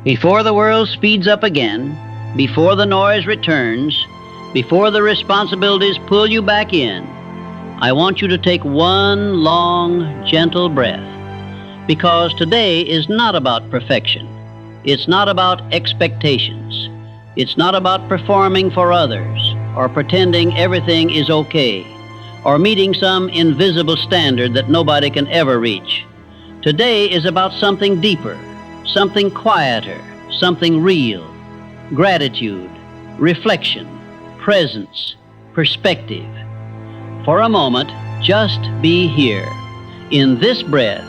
Before the world speeds up again, before the noise returns, before the responsibilities pull you back in, I want you to take one long, gentle breath. Because today is not about perfection. It's not about expectations. It's not about performing for others or pretending everything is okay or meeting some invisible standard that nobody can ever reach. Today is about something deeper, something quieter, something real. Gratitude, reflection, presence, perspective. For a moment, just be here, in this breath,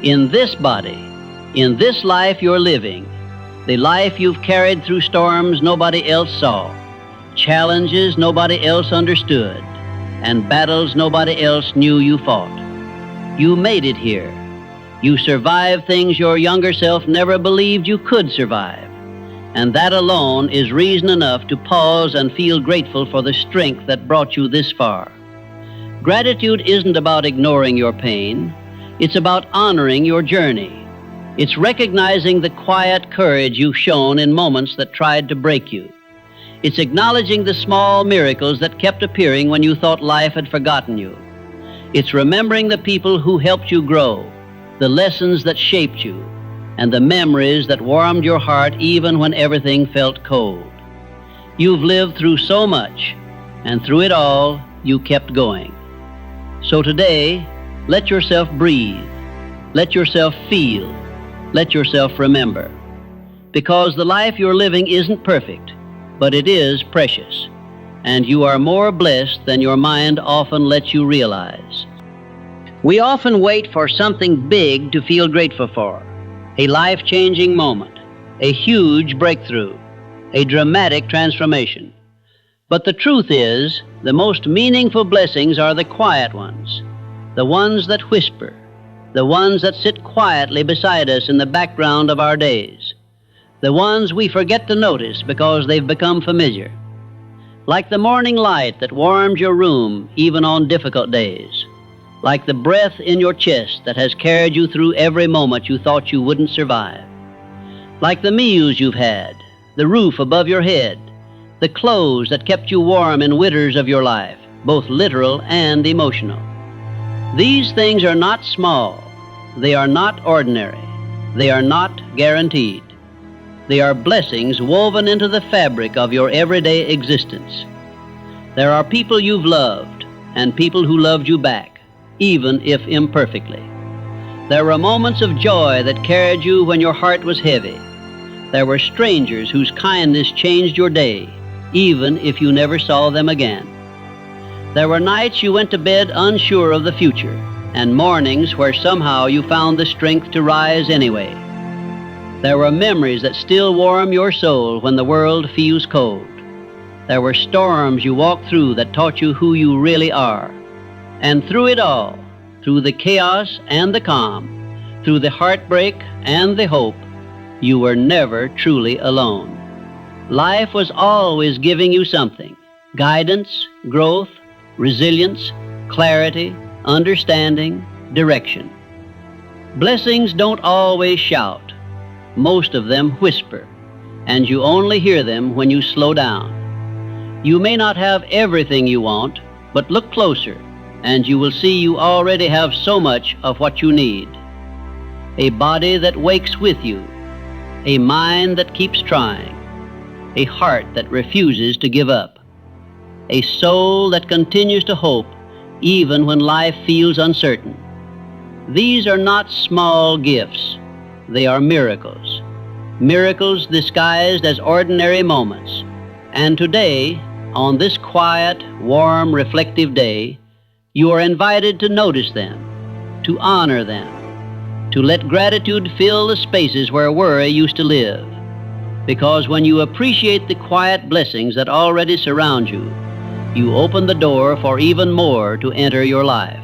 in this body, in this life you're living, the life you've carried through storms nobody else saw, challenges nobody else understood, and battles nobody else knew you fought. You made it here. You survived things your younger self never believed you could survive. And that alone is reason enough to pause and feel grateful for the strength that brought you this far. Gratitude isn't about ignoring your pain. It's about honoring your journey. It's recognizing the quiet courage you've shown in moments that tried to break you. It's acknowledging the small miracles that kept appearing when you thought life had forgotten you. It's remembering the people who helped you grow, the lessons that shaped you, and the memories that warmed your heart even when everything felt cold. You've lived through so much, and through it all, you kept going. So today, let yourself breathe. Let yourself feel. Let yourself remember. Because the life you're living isn't perfect, but it is precious, and you are more blessed than your mind often lets you realize. We often wait for something big to feel grateful for, a life-changing moment, a huge breakthrough, a dramatic transformation. But the truth is, the most meaningful blessings are the quiet ones, the ones that whisper, the ones that sit quietly beside us in the background of our days, the ones we forget to notice because they've become familiar. Like the morning light that warms your room even on difficult days, like the breath in your chest that has carried you through every moment you thought you wouldn't survive, like the meals you've had, the roof above your head, the clothes that kept you warm in winters of your life, both literal and emotional. These things are not small. They are not ordinary. They are not guaranteed. They are blessings woven into the fabric of your everyday existence. There are people you've loved and people who loved you back, even if imperfectly. There were moments of joy that carried you when your heart was heavy. There were strangers whose kindness changed your day, even if you never saw them again. There were nights you went to bed unsure of the future, and mornings where somehow you found the strength to rise anyway. There were memories that still warm your soul when the world feels cold. There were storms you walked through that taught you who you really are. And through it all, through the chaos and the calm, through the heartbreak and the hope, you were never truly alone. Life was always giving you something: guidance, growth, resilience, clarity, understanding, direction. Blessings don't always shout. Most of them whisper, and you only hear them when you slow down. You may not have everything you want, but look closer, and you will see you already have so much of what you need. A body that wakes with you, a mind that keeps trying, a heart that refuses to give up, a soul that continues to hope even when life feels uncertain. These are not small gifts. They are miracles. Miracles disguised as ordinary moments. And today, on this quiet, warm, reflective day, you are invited to notice them, to honor them, to let gratitude fill the spaces where worry used to live. Because when you appreciate the quiet blessings that already surround you, you open the door for even more to enter your life.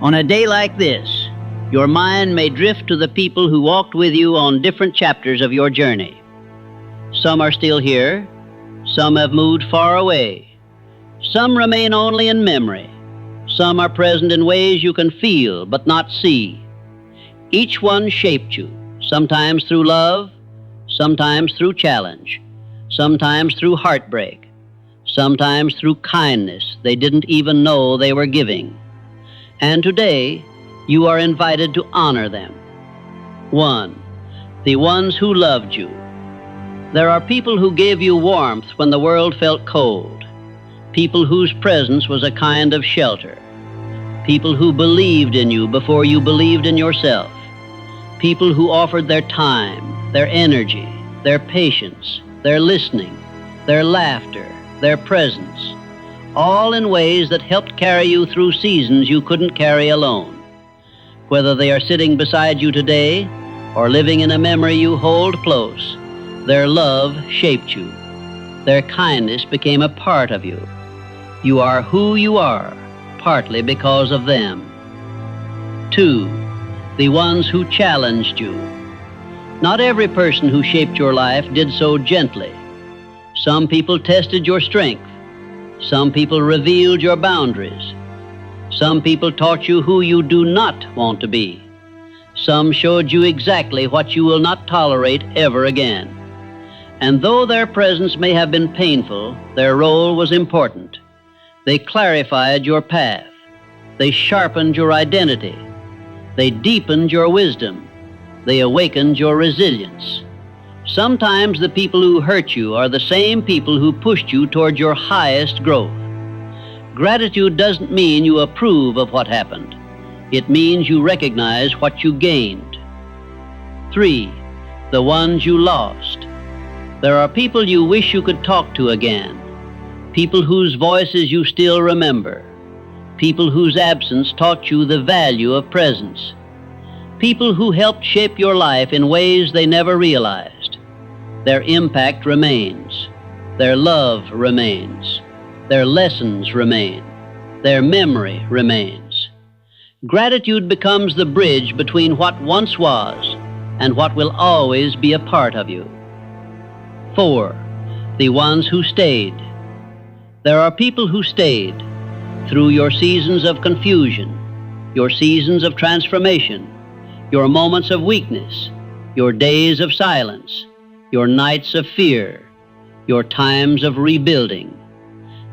On a day like this, your mind may drift to the people who walked with you on different chapters of your journey. Some are still here. Some have moved far away. Some remain only in memory. Some are present in ways you can feel but not see. Each one shaped you, sometimes through love, sometimes through challenge, sometimes through heartbreak, sometimes through kindness they didn't even know they were giving. And today, you are invited to honor them. 1. The ones who loved you. There are people who gave you warmth when the world felt cold, people whose presence was a kind of shelter, people who believed in you before you believed in yourself, people who offered their time, their energy, their patience, their listening, their laughter, their presence, all in ways that helped carry you through seasons you couldn't carry alone. Whether they are sitting beside you today or living in a memory you hold close, their love shaped you. Their kindness became a part of you. You are who you are, partly because of them. 2. The ones who challenged you. Not every person who shaped your life did so gently. Some people tested your strength. Some people revealed your boundaries. Some people taught you who you do not want to be. Some showed you exactly what you will not tolerate ever again. And though their presence may have been painful, their role was important. They clarified your path. They sharpened your identity. They deepened your wisdom. They awakened your resilience. Sometimes the people who hurt you are the same people who pushed you toward your highest growth. Gratitude doesn't mean you approve of what happened. It means you recognize what you gained. 3. The ones you lost. There are people you wish you could talk to again, people whose voices you still remember, people whose absence taught you the value of presence, people who helped shape your life in ways they never realized. Their impact remains. Their love remains. Their lessons remain. Their memory remains. Gratitude becomes the bridge between what once was and what will always be a part of you. 4. The ones who stayed. There are people who stayed through your seasons of confusion, your seasons of transformation, your moments of weakness, your days of silence, your nights of fear, your times of rebuilding.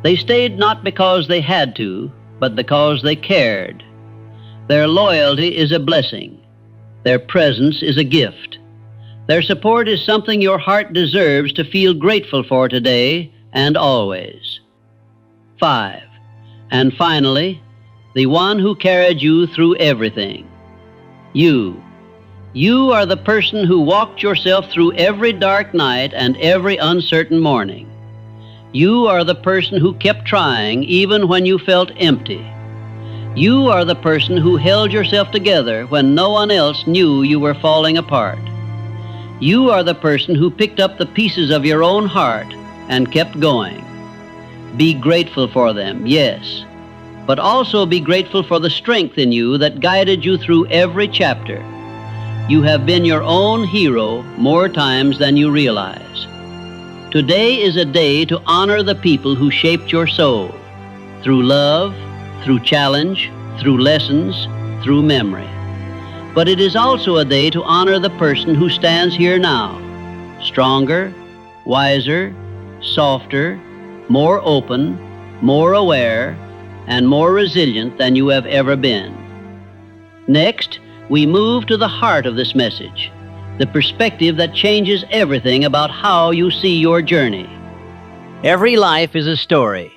They stayed not because they had to, but because they cared. Their loyalty is a blessing. Their presence is a gift. Their support is something your heart deserves to feel grateful for today and always. 5. And finally, the one who carried you through everything. You. You are the person who walked yourself through every dark night and every uncertain morning. You are the person who kept trying even when you felt empty. You are the person who held yourself together when no one else knew you were falling apart. You are the person who picked up the pieces of your own heart and kept going. Be grateful for them, yes, but also be grateful for the strength in you that guided you through every chapter. You have been your own hero more times than you realize. Today is a day to honor the people who shaped your soul, through love, through challenge, through lessons, through memory. But it is also a day to honor the person who stands here now, stronger, wiser, softer, more open, more aware, and more resilient than you have ever been. Next, we move to the heart of this message, the perspective that changes everything about how you see your journey. Every life is a story,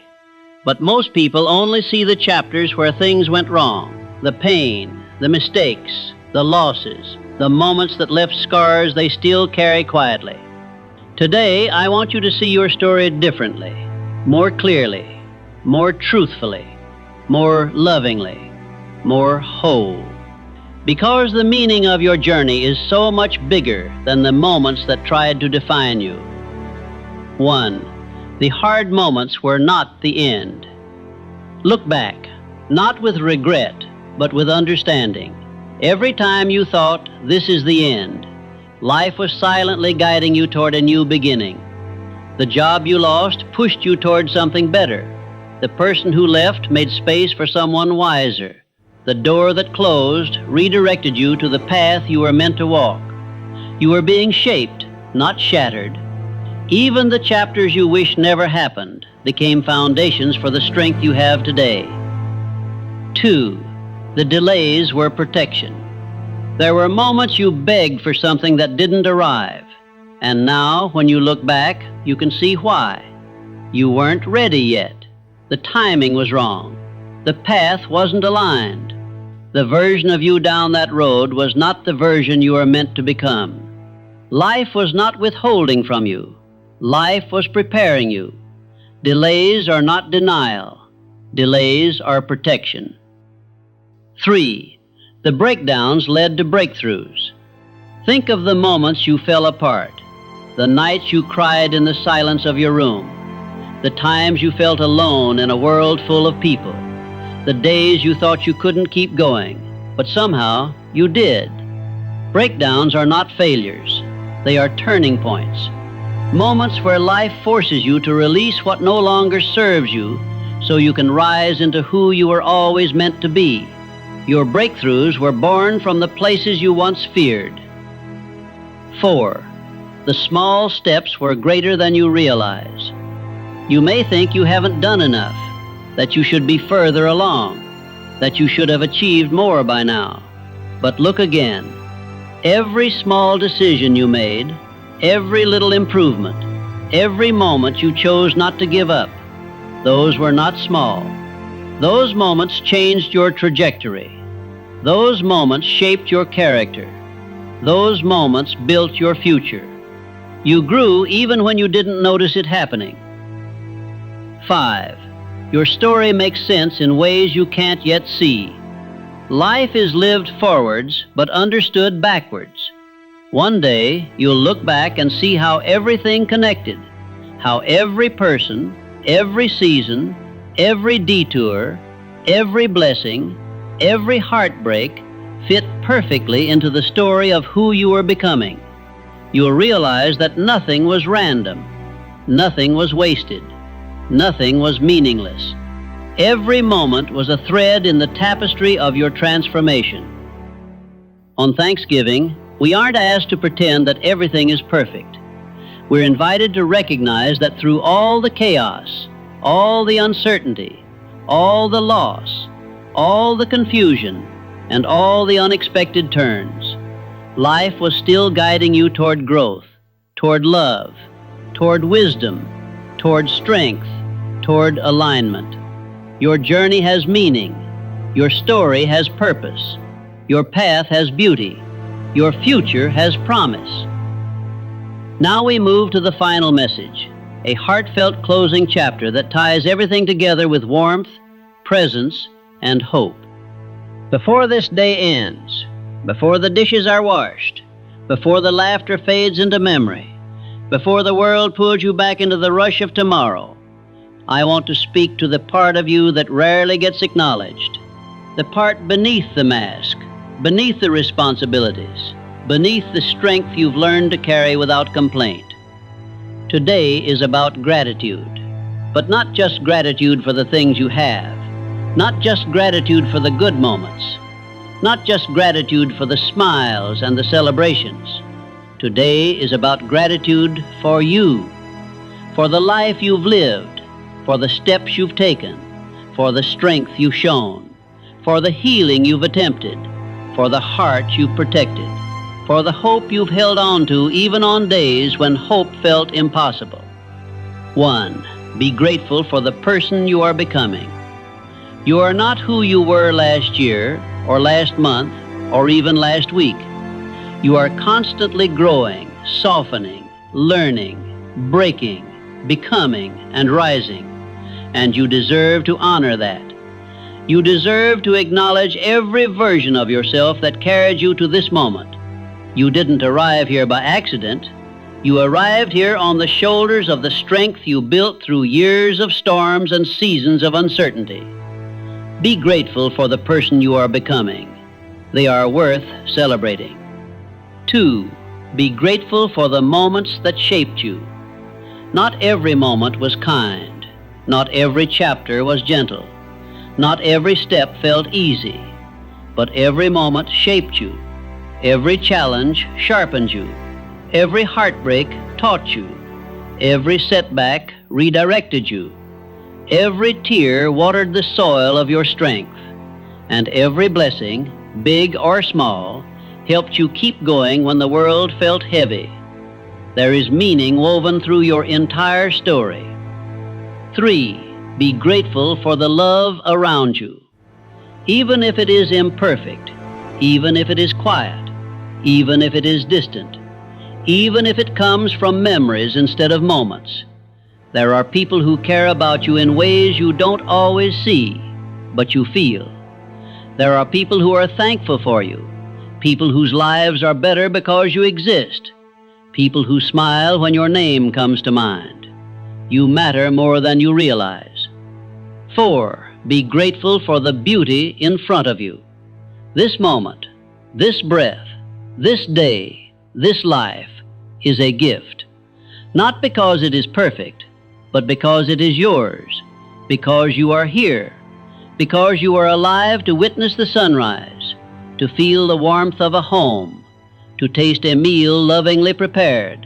but most people only see the chapters where things went wrong, the pain, the mistakes, the losses, the moments that left scars they still carry quietly. Today, I want you to see your story differently, more clearly, more truthfully, more lovingly, more whole. Because the meaning of your journey is so much bigger than the moments that tried to define you. 1. The hard moments were not the end. Look back, not with regret, but with understanding. Every time you thought, this is the end, life was silently guiding you toward a new beginning. The job you lost pushed you toward something better. The person who left made space for someone wiser. The door that closed redirected you to the path you were meant to walk. You were being shaped, not shattered. Even the chapters you wish never happened became foundations for the strength you have today. 2. The delays were protection. There were moments you begged for something that didn't arrive. And now, when you look back, you can see why. You weren't ready yet. The timing was wrong. The path wasn't aligned. The version of you down that road was not the version you are meant to become. Life was not withholding from you. Life was preparing you. Delays are not denial. Delays are protection. 3. The breakdowns led to breakthroughs. Think of the moments you fell apart, the nights you cried in the silence of your room, the times you felt alone in a world full of people, the days you thought you couldn't keep going, but somehow you did. Breakdowns are not failures. They are turning points. Moments where life forces you to release what no longer serves you so you can rise into who you were always meant to be. Your breakthroughs were born from the places you once feared. 4. The small steps were greater than you realize. You may think you haven't done enough, that you should be further along, that you should have achieved more by now. But look again. Every small decision you made, every little improvement, every moment you chose not to give up, those were not small. Those moments changed your trajectory. Those moments shaped your character. Those moments built your future. You grew even when you didn't notice it happening. 5. Your story makes sense in ways you can't yet see. Life is lived forwards, but understood backwards. One day, you'll look back and see how everything connected, how every person, every season, every detour, every blessing, every heartbreak fit perfectly into the story of who you were becoming. You'll realize that nothing was random, nothing was wasted, nothing was meaningless. Every moment was a thread in the tapestry of your transformation. On Thanksgiving, we aren't asked to pretend that everything is perfect. We're invited to recognize that through all the chaos, all the uncertainty, all the loss, all the confusion, and all the unexpected turns, life was still guiding you toward growth, toward love, toward wisdom, toward strength, toward alignment. Your journey has meaning. Your story has purpose. Your path has beauty. Your future has promise. Now we move to the final message, a heartfelt closing chapter that ties everything together with warmth, presence, and hope. Before this day ends, before the dishes are washed, before the laughter fades into memory, before the world pulls you back into the rush of tomorrow, I want to speak to the part of you that rarely gets acknowledged, the part beneath the mask, beneath the responsibilities, beneath the strength you've learned to carry without complaint. Today is about gratitude, but not just gratitude for the things you have, not just gratitude for the good moments, not just gratitude for the smiles and the celebrations. Today is about gratitude for you, for the life you've lived, for the steps you've taken, for the strength you've shown, for the healing you've attempted, for the heart you've protected, for the hope you've held on to even on days when hope felt impossible. 1. Be grateful for the person you are becoming. You are not who you were last year, or last month, or even last week. You are constantly growing, softening, learning, breaking, becoming, and rising. And you deserve to honor that. You deserve to acknowledge every version of yourself that carried you to this moment. You didn't arrive here by accident. You arrived here on the shoulders of the strength you built through years of storms and seasons of uncertainty. Be grateful for the person you are becoming. They are worth celebrating. 2. Be grateful for the moments that shaped you. Not every moment was kind. Not every chapter was gentle. Not every step felt easy. but every moment shaped you. Every challenge sharpened you. Every heartbreak taught you. Every setback redirected you. Every tear watered the soil of your strength. And every blessing, big or small, helped you keep going when the world felt heavy. There is meaning woven through your entire story. 3. Be grateful for the love around you. Even if it is imperfect, even if it is quiet, even if it is distant, even if it comes from memories instead of moments, there are people who care about you in ways you don't always see, but you feel. There are people who are thankful for you, people whose lives are better because you exist, people who smile when your name comes to mind. You matter more than you realize. 4. Be grateful for the beauty in front of you. This moment, this breath, this day, this life is a gift. Not because it is perfect, but because it is yours, because you are here, because you are alive to witness the sunrise, to feel the warmth of a home, to taste a meal lovingly prepared,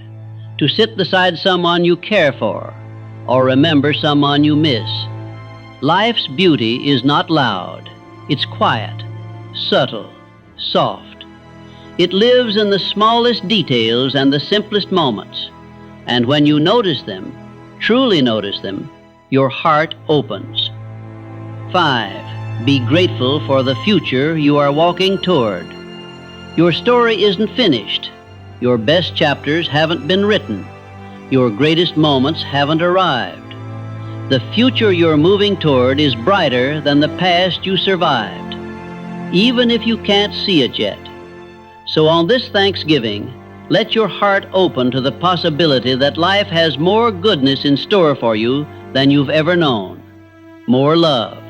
to sit beside someone you care for, or remember someone you miss. Life's beauty is not loud. It's quiet, subtle, soft. It lives in the smallest details and the simplest moments. And when you notice them, truly notice them, your heart opens. 5. Be grateful for the future you are walking toward. Your story isn't finished. Your best chapters haven't been written. Your greatest moments haven't arrived. The future you're moving toward is brighter than the past you survived, even if you can't see it yet. So on this Thanksgiving, let your heart open to the possibility that life has more goodness in store for you than you've ever known. More love,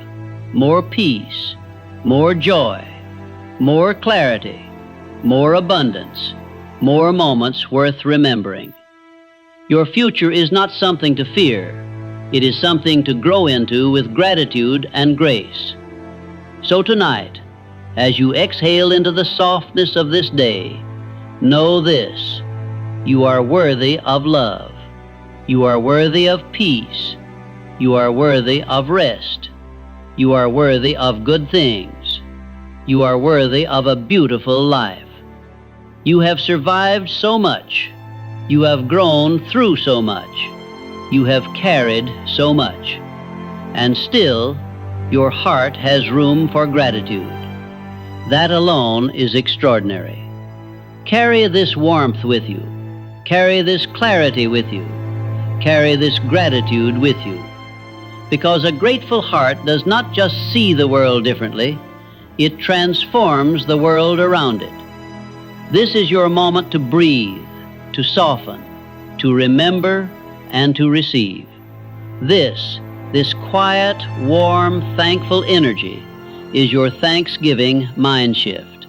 more peace, more joy, more clarity, more abundance, more moments worth remembering. Your future is not something to fear. It is something to grow into with gratitude and grace. So tonight, as you exhale into the softness of this day, know this: you are worthy of love. You are worthy of peace. You are worthy of rest. You are worthy of good things. You are worthy of a beautiful life. You have survived so much. You have grown through so much. You have carried so much. And still, your heart has room for gratitude. That alone is extraordinary. Carry this warmth with you. Carry this clarity with you. Carry this gratitude with you. Because a grateful heart does not just see the world differently, it transforms the world around it. This is your moment to breathe, to soften, to remember, and to receive. This quiet, warm, thankful energy is your Thanksgiving mind shift.